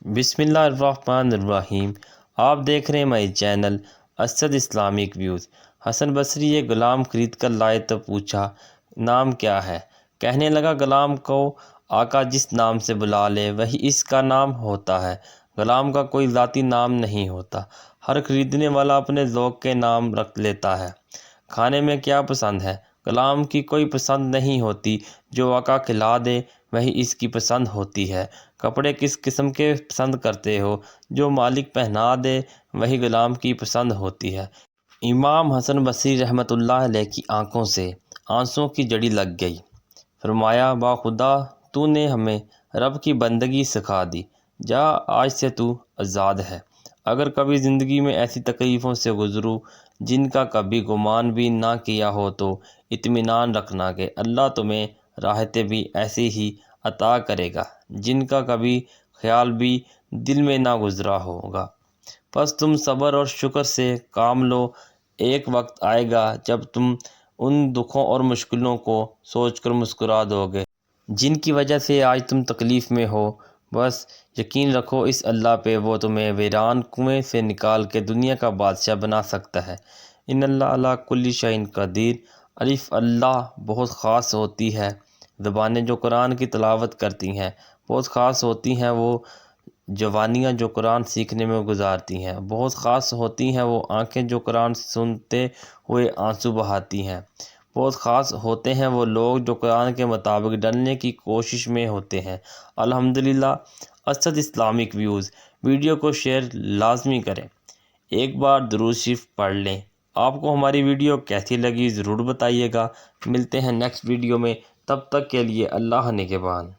بسم اللہ الرحمن الرحیم۔ آپ دیکھ رہے ہیں my channel Asad Islamic views. حسن بصری ایک غلام خرید کر لائے تو پوچھا نام کیا ہے؟ کہنے لگا غلام کو آقا جس نام سے بلا لے وہی اس کا نام ہوتا ہے۔ غلام کا کوئی ذاتی نام نہیں ہوتا، ہر خریدنے والا اپنے ذوق کے نام رکھ لیتا ہے۔ کھانے میں کیا پسند ہے؟ غلام کی کوئی پسند نہیں ہوتی، جو آقا کھلا دے وہی اس کی پسند ہوتی ہے۔ کپڑے کس قسم کے پسند کرتے ہو؟ جو مالک پہنا دے وہی غلام کی پسند ہوتی ہے۔ امام حسن بصری رحمۃ اللہ علیہ کی آنکھوں سے آنسوں کی جڑی لگ گئی۔ فرمایا باخدا تو نے ہمیں رب کی بندگی سکھا دی، جا آج سے تو آزاد ہے۔ اگر کبھی زندگی میں ایسی تکلیفوں سے گزروں جن کا کبھی گمان بھی نہ کیا ہو تو اطمینان رکھنا کہ اللہ تمہیں راحتیں بھی ایسی ہی عطا کرے گا جن کا کبھی خیال بھی دل میں نہ گزرا ہوگا۔ پس تم صبر اور شکر سے کام لو، ایک وقت آئے گا جب تم ان دکھوں اور مشکلوں کو سوچ کر مسکرا دو گے جن کی وجہ سے آج تم تکلیف میں ہو۔ بس یقین رکھو اس اللہ پہ، وہ تمہیں ویران کنویں سے نکال کے دنیا کا بادشاہ بنا سکتا ہے۔ ان اللہ علی کل شیء قدیر۔ الف اللہ بہت خاص ہوتی ہے، زبانیں جو قرآن کی تلاوت کرتی ہیں بہت خاص ہوتی ہیں، وہ جوانیاں جو قرآن سیکھنے میں گزارتی ہیں بہت خاص ہوتی ہیں، وہ آنکھیں جو قرآن سنتے ہوئے آنسو بہاتی ہیں بہت خاص ہوتے ہیں، وہ لوگ جو قرآن کے مطابق ڈھلنے کی کوشش میں ہوتے ہیں۔ الحمدللہ۔ اسد اسلامک ویوز ویڈیو کو شیئر لازمی کریں، ایک بار درود شریف پڑھ لیں۔ آپ کو ہماری ویڈیو کیسی لگی ضرور بتائیے گا۔ ملتے ہیں نیکسٹ ویڈیو میں، تب تک کے لیے اللہ نگہبان۔